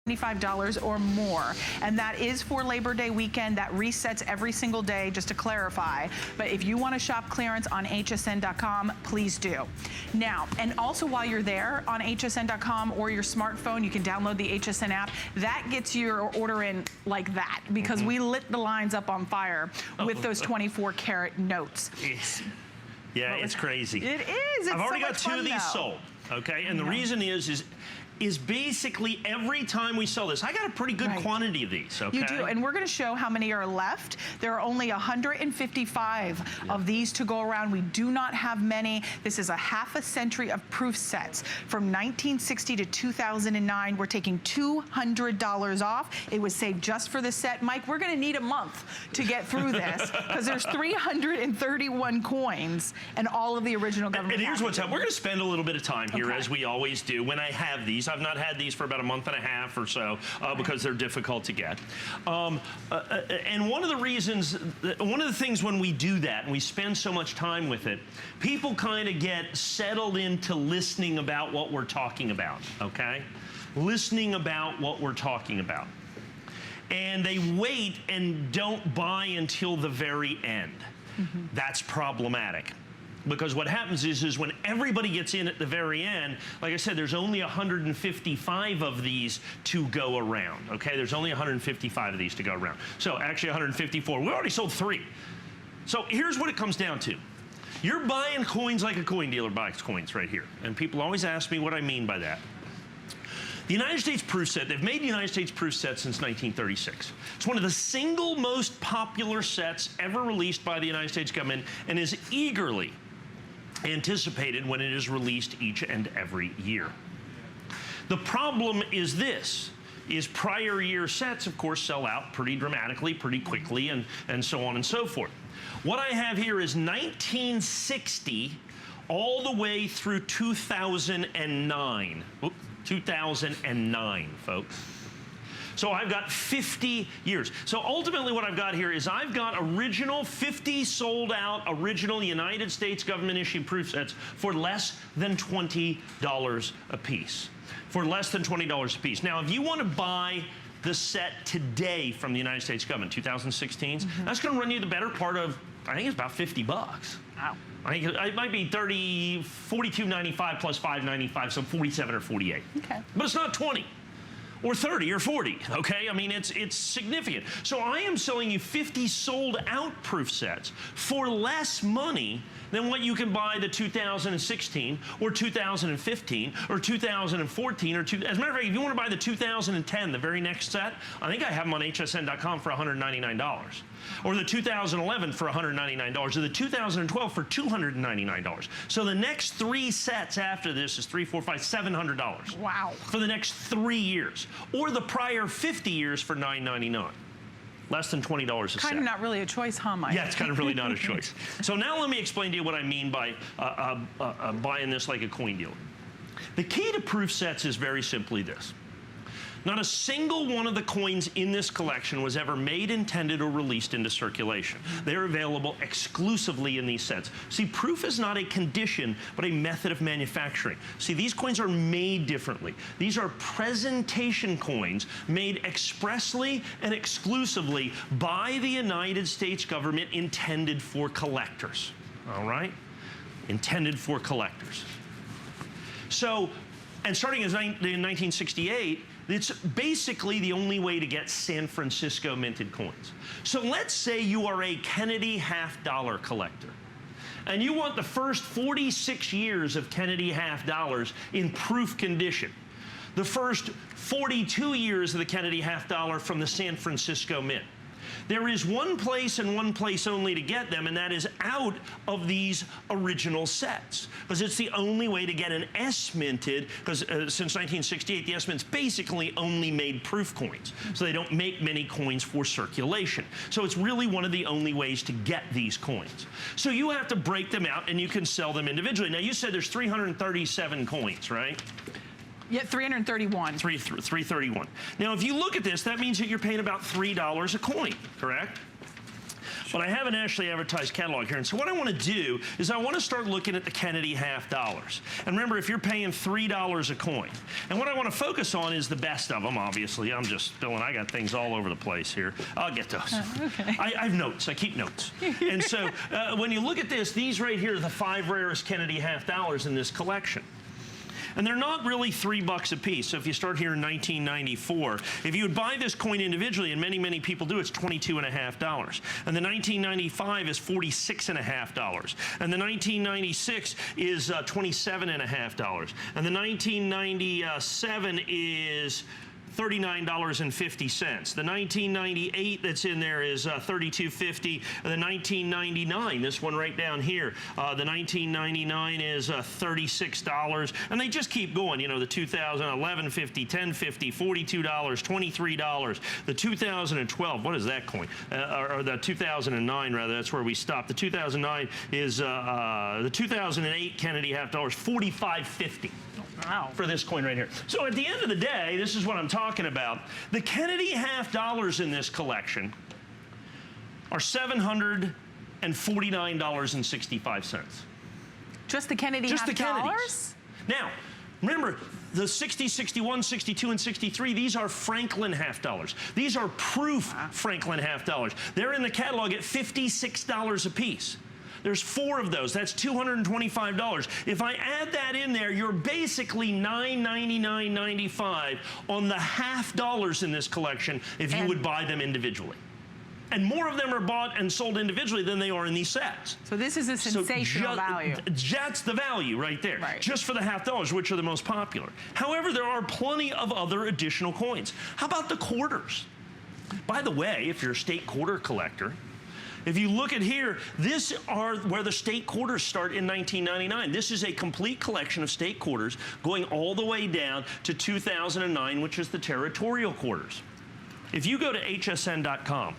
$25 or more, and that is for Labor Day weekend. That resets every single day, just to clarify. But if you want to shop clearance on hsn.com, please do. Now, and also while you're there on hsn.com or your smartphone, you can download the HSN app. That gets your order in like that, because we lit the lines up on fire with those 24 karat notes. Yeah, it's crazy. It is. It's I've already got two of these sold. Okay, and the reason is basically every time we sell this, I got a pretty good quantity of these, okay? You do, and we're gonna show how many are left. There are only 155 of these to go around. We do not have many. This is a half a century of proof sets. From 1960 to 2009, we're taking $200 off. It was saved just for the set. Mike, we're gonna need a month to get through this, because there's 331 coins and all of the original government. And here's what's up. We're gonna spend a little bit of time here, as we always do, when I have these. I've not had these for about a month and a half or so because they're difficult to get. And one of the reasons, one of the things when we do that and we spend so much time with it, people kind of get settled into listening about what we're talking about, okay? Listening about what we're talking about. And they wait and don't buy until the very end. That's problematic. Because what happens is when everybody gets in at the very end, like I said, there's only 155 of these to go around, okay? There's only 155 of these to go around. So actually 154, we already sold 3. So here's what it comes down to. You're buying coins like a coin dealer buys coins right here. And people always ask me what I mean by that. The United States proof set, they've made the United States proof set since 1936. It's one of the single most popular sets ever released by the United States government and is eagerly anticipated when it is released each and every year. The problem is this, is prior year sets, of course, sell out pretty dramatically, pretty quickly, and so on and so forth. What I have here is 1960 all the way through 2009. 2009, folks. So I've got 50 years. So ultimately what I've got here is I've got original 50 sold out original United States government issued proof sets for less than $20 a piece. For less than $20 a piece. Now if you want to buy the set today from the United States government, 2016s, that's going to run you the better part of, I think it's about 50 bucks. Wow. I think it might be $42.95 plus $5.95, so 47 or 48. Okay. But it's not 20. Or 30 or 40, okay? I mean, it's significant. So I am selling you 50 sold out proof sets for less money than what you can buy the 2016 or 2015 or 2014 or as a matter of fact, if you want to buy the 2010, the very next set, I think I have them on hsn.com for $199. Or the 2011 for $199, or the 2012 for $299. So the next 3 sets after this is $700. Wow. For the next 3 years. Or the prior 50 years for $999. Less than $20 a set. Kind of not really a choice, huh, Mike? Yeah, it's kind of really not a choice. So now let me explain to you what I mean by buying this like a coin dealer. The key to proof sets is very simply this. Not a single one of the coins in this collection was ever made, intended, or released into circulation. They're available exclusively in these sets. See, proof is not a condition, but a method of manufacturing. See, these coins are made differently. These are presentation coins made expressly and exclusively by the United States government, intended for collectors. All right? Intended for collectors. So, and starting in 1968, it's basically the only way to get San Francisco minted coins. So let's say you are a Kennedy half-dollar collector, and you want the first 46 years of Kennedy half-dollars in proof condition. The first 42 years of the Kennedy half-dollar from the San Francisco Mint. There is one place and one place only to get them, and that is out of these original sets. Because it's the only way to get an S minted, because since 1968, the S Mint's basically only made proof coins. So they don't make many coins for circulation. So it's really one of the only ways to get these coins. So you have to break them out, and you can sell them individually. Now, you said there's 337 coins, right? Yeah, 331. 331. Now, if you look at this, that means that you're paying about $3 a coin, correct? but I have an Ashley advertised catalog here. And so what I want to do is I want to start looking at the Kennedy half dollars. And remember, if you're paying $3 a coin, and what I want to focus on is the best of them, obviously. I'm just spilling. I got things all over the place here. I'll get those. Okay. I have notes. I keep notes. And so when you look at this, these right here are the 5 rarest Kennedy half dollars in this collection. And they're not really $3 a piece. So if you start here in 1994, if you would buy this coin individually, and many, many people do, it's $22.50. And the 1995 is $46.50. And the 1996 is $27.50. And the 1997 is $39.50. The 1998 that's in there is $32.50. The 1999, this one right down here, the 1999 is $36. And they just keep going. You know, the 2011 50, 10 50, $42, $23. The 2012, what is that coin? Or the 2009 rather. That's where we stopped. The 2009 is the 2008 Kennedy half dollars, $45.50. Wow. For this coin right here. So at the end of the day, this is what I'm talking about. The Kennedy half dollars in this collection are $749.65. Just the Kennedy half dollars? Now, remember, the 60, 61, 62, and 63, these are Franklin half dollars. These are proof Franklin half dollars. They're in the catalog at $56 a piece. There's 4 of those. That's $225. If I add that in there, you're basically $999.95 on the half dollars in this collection if you would buy them individually. And more of them are bought and sold individually than they are in these sets. So this is a sensational value. That's the value right there. Right. Just for the half dollars, which are the most popular. However, there are plenty of other additional coins. How about the quarters? By the way, if you're a state quarter collector, if you look at here, this are where the state quarters start in 1999. This is a complete collection of state quarters going all the way down to 2009, which is the territorial quarters. If you go to hsn.com,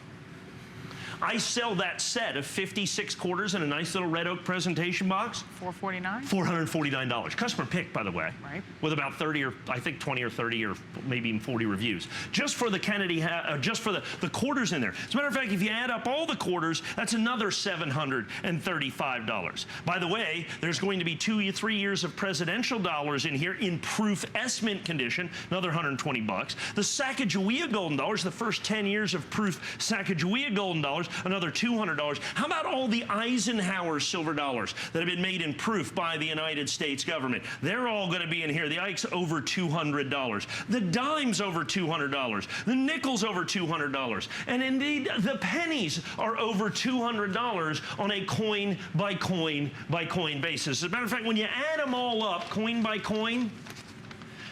I sell that set of 56 quarters in a nice little red oak presentation box. $449? $449. Customer picked, by the way. Right. With about 30 or, I think 20 or 30 or maybe even 40 reviews. Just for the Kennedy, just for the quarters in there. As a matter of fact, if you add up all the quarters, that's another $735. By the way, there's going to be 2 or 3 years of presidential dollars in here in proof S mint condition, another $120. The Sacagawea golden dollars, the first 10 years of proof Sacagawea golden dollars, another $200. How about all the Eisenhower silver dollars that have been made in proof by the United States government? They're all going to be in here. The Ike's over $200. The dimes over $200. The nickels over $200. And indeed, the pennies are over $200 on a coin by coin by coin basis. As a matter of fact, when you add them all up, coin by coin,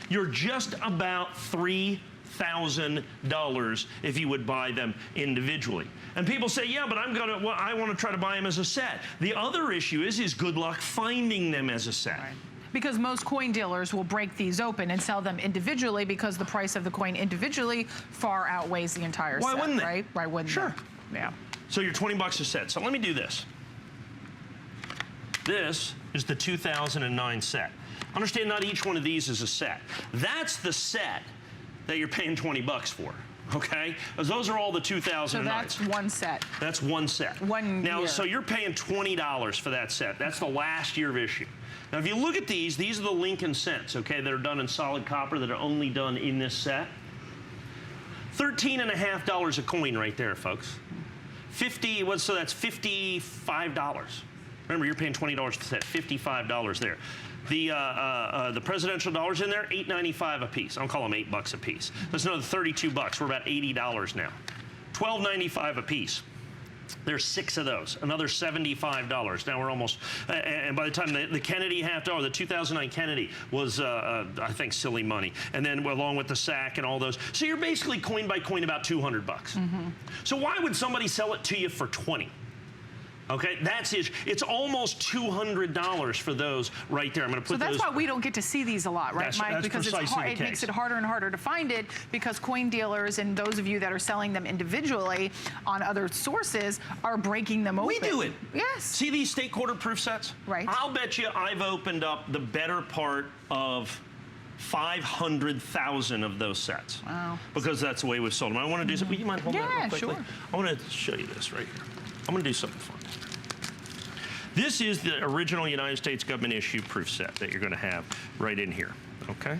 you're just about $3,000 if you would buy them individually. And people say, yeah, but I want to try to buy them as a set. The other issue is good luck finding them as a set. Right. Because most coin dealers will break these open and sell them individually because the price of the coin individually far outweighs the entire set. Why wouldn't they? Right? Why wouldn't Sure. they? Yeah. So you're $20 a set. So let me do this. This is the 2009 set. Understand, not each one of these is a set. That's the set that you're paying $20 for. Okay? Those are all the 2009s. So that's one set. That's one set. Now, so you're paying $20 for that set. That's the last year of issue. Now, if you look at these are the Lincoln cents, okay, that are done in solid copper, that are only done in this set. $13.50 a coin right there, folks. So that's $55. Remember, you're paying $20 a set, $55 there. The presidential dollars in there, $8.95 a piece. I'll call them $8 a piece. That's another $32. We're about $80 now. $12.95 a piece. There's 6 of those, another $75. Now we're almost, and by the time the Kennedy half dollar, the 2009 Kennedy was, I think, silly money. And then along with the SAC and all those. So you're basically coin by coin about $200. So why would somebody sell it to you for $20? Okay, it's almost $200 for those right there. I'm going to put those. So that's why we don't get to see these a lot, right, Mike? That's because it makes it harder and harder to find it because coin dealers and those of you that are selling them individually on other sources are breaking them open. We do it. Yes. See these state quarter proof sets? Right. I'll bet you I've opened up the better part of 500,000 of those sets. Wow. Because that's the way we've sold them. I want to do something. You mind holding that real quickly? Sure. I want to show you this right here. I'm going to do something fun. This is the original United States government issue proof set that you're going to have right in here, okay?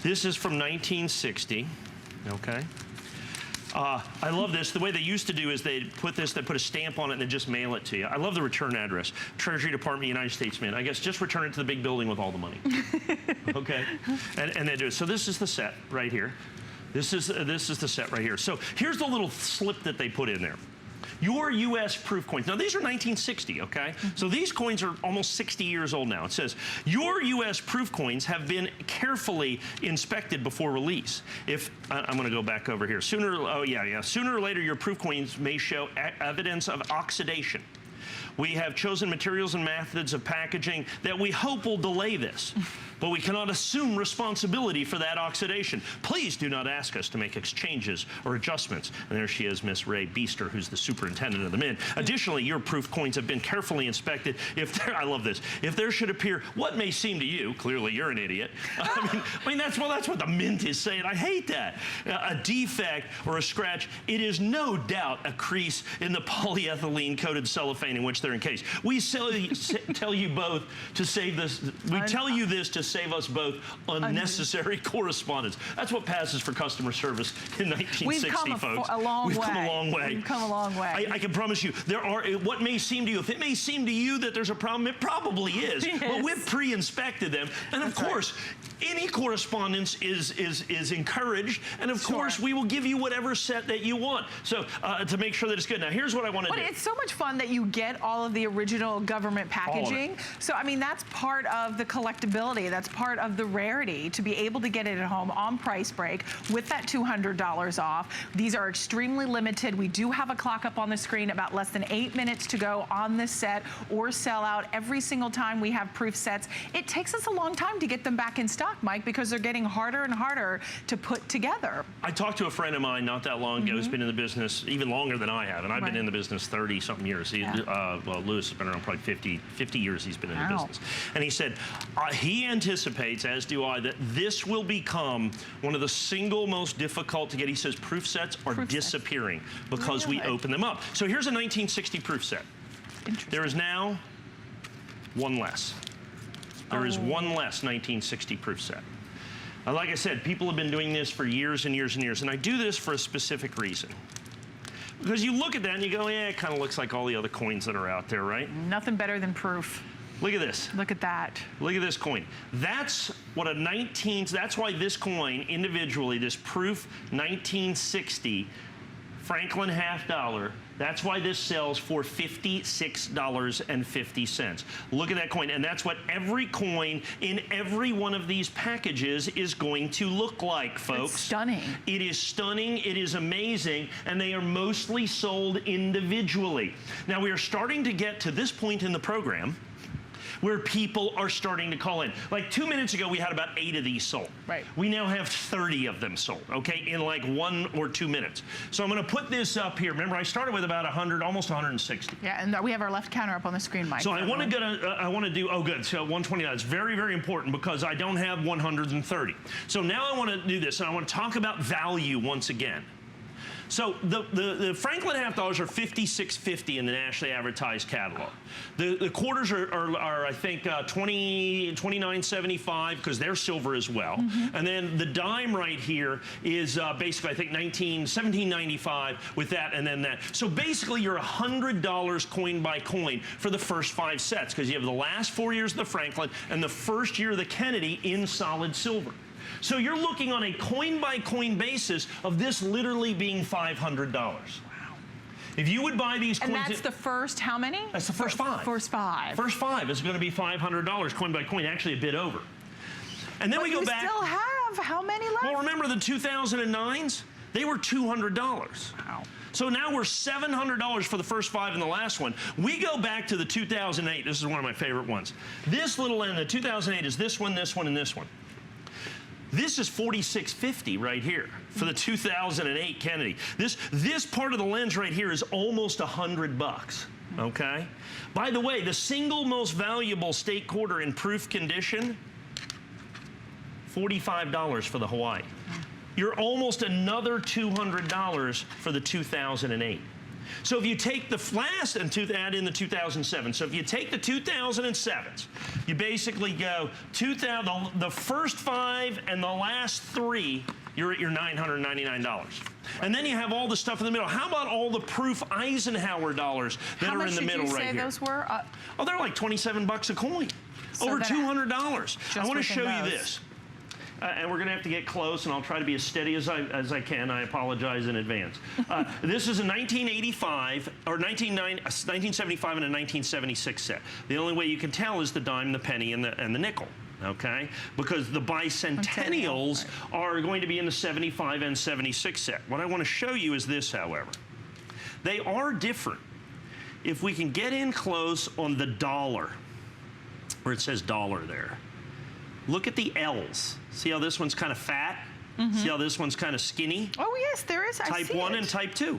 This is from 1960, okay? I love this. The way they used to do is they put a stamp on it and they just mail it to you. I love the return address. Treasury Department, United States Mint. I guess just return it to the big building with all the money. Okay? And they do it. So this is the set right here. This is the set right here. So here's the little slip that they put in there. Your U.S. proof coins. Now, these are 1960, okay? So these coins are almost 60 years old now. It says, your U.S. proof coins have been carefully inspected before release. If, I'm going to go back over here. Sooner or later, your proof coins may show evidence of oxidation. We have chosen materials and methods of packaging that we hope will delay this, but we cannot assume responsibility for that oxidation. Please do not ask us to make exchanges or adjustments. And there she is, Miss Ray Beaster, who's the superintendent of the Mint. Additionally, your proof coins have been carefully inspected. I love this. If there should appear what may seem to you, clearly you're an idiot. I mean that's what the Mint is saying. I hate that. A defect or a scratch, it is no doubt a crease in the polyethylene coated cellophane in which they're encased. We tell you both to save this. We tell you this to save us both unnecessary correspondence. That's what passes for customer service in 1960, folks. We've come a long way. We've come a long way. I can promise you, there are what may seem to you. If it may seem to you that there's a problem, it probably is. But we've pre-inspected them, and of course, any correspondence is encouraged. And of course, we will give you whatever set that you want. So to make sure that it's good. Now, here's what I want to do. It's so much fun that you get all of the original government packaging. So, I mean, that's part of the collectability. That's part of the rarity to be able to get it at home on price break with that $200 off. These are extremely limited. We do have a clock up on the screen, about less than 8 minutes to go on this set or sell out. Every single time we have proof sets, it takes us a long time to get them back in stock, Mike, because they're getting harder and harder to put together. I talked to a friend of mine not that long ago who's been in the business even longer than I have, and I've been in the business 30-something years. Well, Lewis has been around probably 50 years he's been in the business. And he said he anticipates, as do I, that this will become one of the single most difficult to get. He says proof sets are disappearing because we open them up. So here's a 1960 proof set. There is now one less. There is one less 1960 proof set. Like I said, people have been doing this for years and years and years, and I do this for a specific reason. Because you look at that and you go, yeah, it kind of looks like all the other coins that are out there, right? Nothing better than proof. Look at this. Look at that. Look at this coin. That's what that's why this coin individually, this proof 1960 Franklin half dollar, that's why this sells for $56.50. Look at that coin, and that's what every coin in every one of these packages is going to look like, folks. It's stunning. It is stunning, it is amazing, and they are mostly sold individually. Now, we are starting to get to this point in the program where people are starting to call in. Like 2 minutes ago, we had about 8 of these sold. Right. We now have 30 of them sold, okay, in like 1 or 2 minutes. So I'm gonna put this up here. Remember, I started with about 100, almost 160. Yeah, and we have our left counter up on the screen, Mike. So I wanna do, oh good, so 129. It's very, very important because I don't have 130. So now I wanna do this, and I wanna talk about value once again. So the Franklin half dollars are $56.50 in the nationally advertised catalog. The quarters are I think $29.75 because they're silver as well. And then the dime right here is basically I think $17.95 with that and then that. So basically you're $100 coin by coin for the first 5 sets because you have the last 4 years of the Franklin and the first year of the Kennedy in solid silver. So you're looking on a coin-by-coin basis of this literally being $500. Wow. If you would buy these coins... And that's the first how many? That's the first 5. First 5. First 5 is going to be $500 coin by coin, actually a bit over. And then we go back... But you still have how many left? Well, remember the 2009s? They were $200. Wow. So now we're $700 for the first 5 in the last one. We go back to the 2008. This is one of my favorite ones. This little end, the 2008, is this one, and this one. This is $46.50 right here for the 2008 Kennedy. This part of the lens right here is almost $100, okay? By the way, the single most valuable state quarter in proof condition, $45 for the Hawaii. You're almost another $200 for the 2008. So if you take the last and add in the 2007, so if you take the 2007s, you basically go the first 5 and the last 3, you're at your $999. And then you have all the stuff in the middle. How about all the proof Eisenhower dollars that are in the middle right here? How much did you say those were? Oh, they're like 27 bucks a coin. So over $200. I want to show you this. And we're going to have to get close, and I'll try to be as steady as I can. I apologize in advance. This is a 1985, or 1975 and a 1976 set. The only way you can tell is the dime, the penny, and the nickel. Okay, because the bicentennials are going to be in the 75 and 76 set. What I want to show you is this, however. They are different. If we can get in close on the dollar, where it says dollar there, look at the L's. See how this one's kind of fat? Mm-hmm. See how this one's kind of skinny? Oh, yes, there is. Type 1 and Type 2.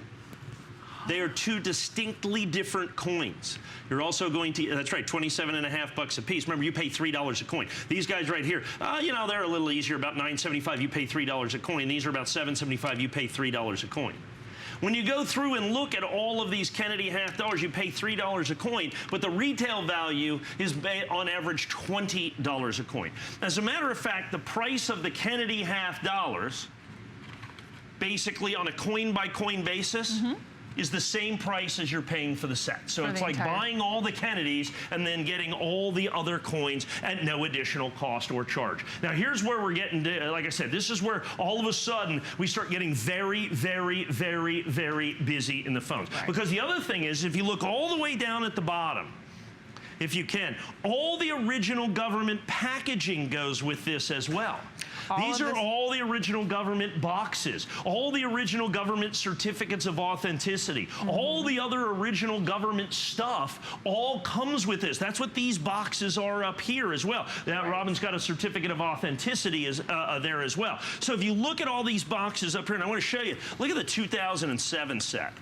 They are 2 distinctly different coins. You're also going to, that's right, 27.5 bucks a piece. Remember, you pay $3 a coin. These guys right here, you know, they're a little easier, about $9.75, you pay $3 a coin. These are about $7.75, you pay $3 a coin. When you go through and look at all of these Kennedy half dollars, you pay $3 a coin, but the retail value is on average $20 a coin. As a matter of fact, the price of the Kennedy half dollars, basically on a coin-by-coin basis, is the same price as you're paying for the set. So it's like buying all the Kennedys and then getting all the other coins at no additional cost or charge. Now here's where we're getting, like I said, this is where all of a sudden we start getting very, very, very, very busy in the phones. Right. Because the other thing is, if you look all the way down at the bottom, if you can, all the original government packaging goes with this as well. These are all the original government boxes, all the original government certificates of authenticity, all the other original government stuff all comes with this. That's what these boxes are up here as well. Now, Robin's got a certificate of authenticity there as well. So if you look at all these boxes up here, and I want to show you, look at the 2007 set.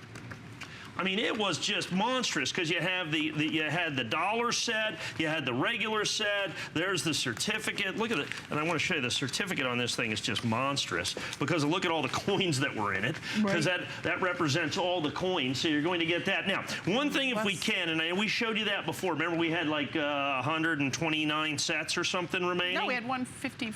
I mean, it was just monstrous because you have you had the dollar set, you had the regular set, there's the certificate. Look at it, and I want to show you the certificate on this thing is just monstrous because look at all the coins that were in it, because that represents all the coins, so you're going to get that. Now, one thing if we can, and we showed you that before, remember we had like 129 sets or something remaining? No, we had 150.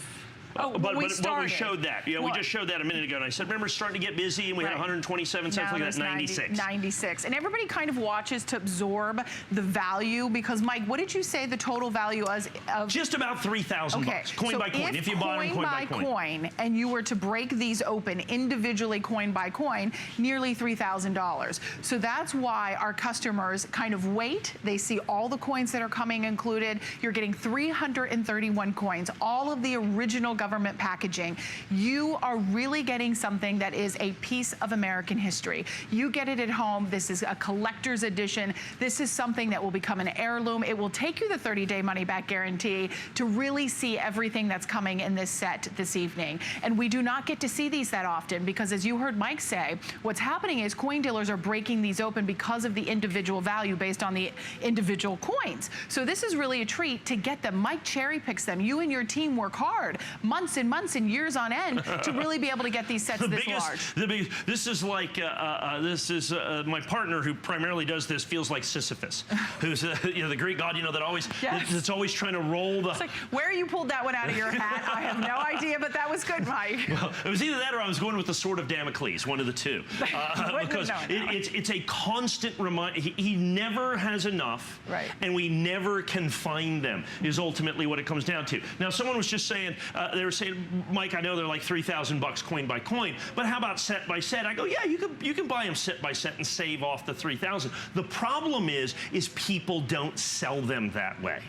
Oh, but we showed that. Yeah, we just showed that a minute ago. And I said, remember, it's starting to get busy, and we had 127 cents, like that, 96. 96. And everybody kind of watches to absorb the value, because, Mike, what did you say the total value was of? Just about $3,000 bucks, coin by coin, if you buy them coin by coin. And you were to break these open individually coin by coin, nearly $3,000. So that's why our customers kind of wait. They see all the coins that are coming included. You're getting 331 coins, all of the original government packaging. You are really getting something that is a piece of American history. You get it at home. This is a collector's edition. This is something that will become an heirloom. It will take you the 30-day money-back guarantee to really see everything that's coming in this set this evening. And we do not get to see these that often because, as you heard Mike say, what's happening is coin dealers are breaking these open because of the individual value based on the individual coins. So this is really a treat to get them. Mike cherry picks them. You and your team work hard, months and months and years on end, to really be able to get these sets this large. This is like, my partner who primarily does this feels like Sisyphus, who's you know, the Greek god, you know, that always, that's always trying to roll the... It's like, where you pulled that one out of your hat, I have no idea, but that was good, Mike. Well, it was either that or I was going with the sword of Damocles, one of the two. Because it's a constant reminder. He never has enough, and we never can find them, is ultimately what it comes down to. Now, someone was just saying, they were saying, Mike, I know they're like $3,000 coin by coin, but how about set by set? I go, yeah, you can buy them set by set and save off the $3,000. The problem is people don't sell them that way.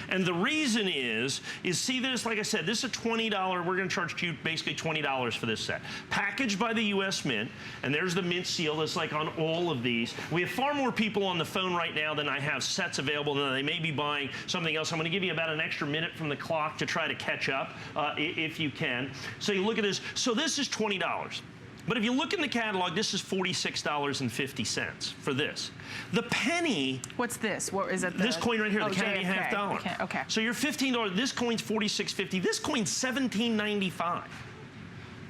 And the reason is see this, like I said, this is a $20, we're gonna charge you basically $20 for this set. Packaged by the US Mint, and there's the mint seal that's like on all of these. We have far more people on the phone right now than I have sets available, than they may be buying something else. I'm gonna give you about an extra minute from the clock to try to catch up, if you can. So you look at this, so this is $20. But if you look in the catalog, this is $46.50 for this. The penny... What's this? What is it? This coin right here, the Kennedy half dollar. Okay. So you're $15. This coin's $46.50. This coin's $17.95.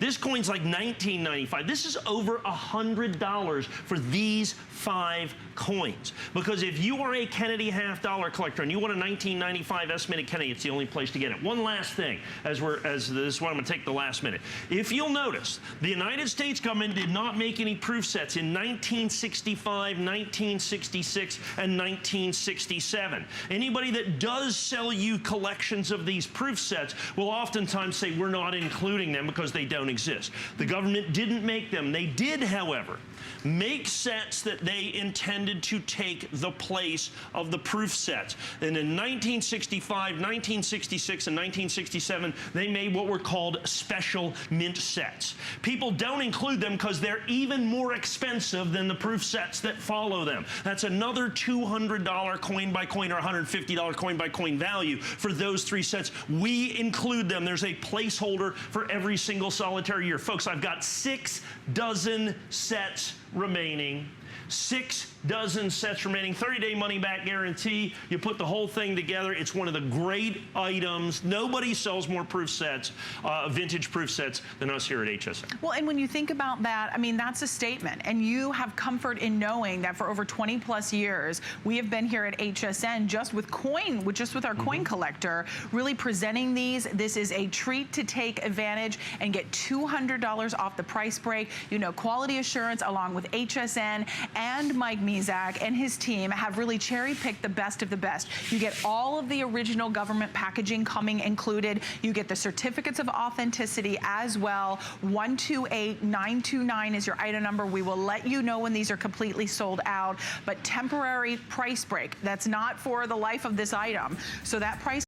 This coin's like $19.95. This is over $100 for these 5 coins. Because if you are a Kennedy half-dollar collector and you want a 1995 estimated Kennedy, it's the only place to get it. One last thing, as this is what I'm going to take the last minute. If you'll notice, the United States government did not make any proof sets in 1965, 1966, and 1967. Anybody that does sell you collections of these proof sets will oftentimes say we're not including them because they don't exist. The government didn't make them. They did, however, make sets that they intended to take the place of the proof sets. And in 1965, 1966, and 1967, they made what were called special mint sets. People don't include them because they're even more expensive than the proof sets that follow them. That's another $200 coin by coin or $150 coin by coin value for those 3 sets. We include them. There's a placeholder for every single solitary year. Folks, I've got 6 dozen sets remaining. 6 dozen sets remaining, 30-day money-back guarantee. You put the whole thing together. It's one of the great items. Nobody sells more proof sets, vintage proof sets, than us here at HSN. Well, and when you think about that, I mean, that's a statement. And you have comfort in knowing that for over 20+ years, we have been here at HSN just with our coin collector, really presenting these. This is a treat to take advantage and get $200 off the price break. You know, quality assurance along with HSN and Mike Mizak and his team have really cherry-picked the best of the best. You get all of the original government packaging coming included. You get the certificates of authenticity as well. 128929 is your item number. We will let you know when these are completely sold out, but temporary price break. That's not for the life of this item. So that price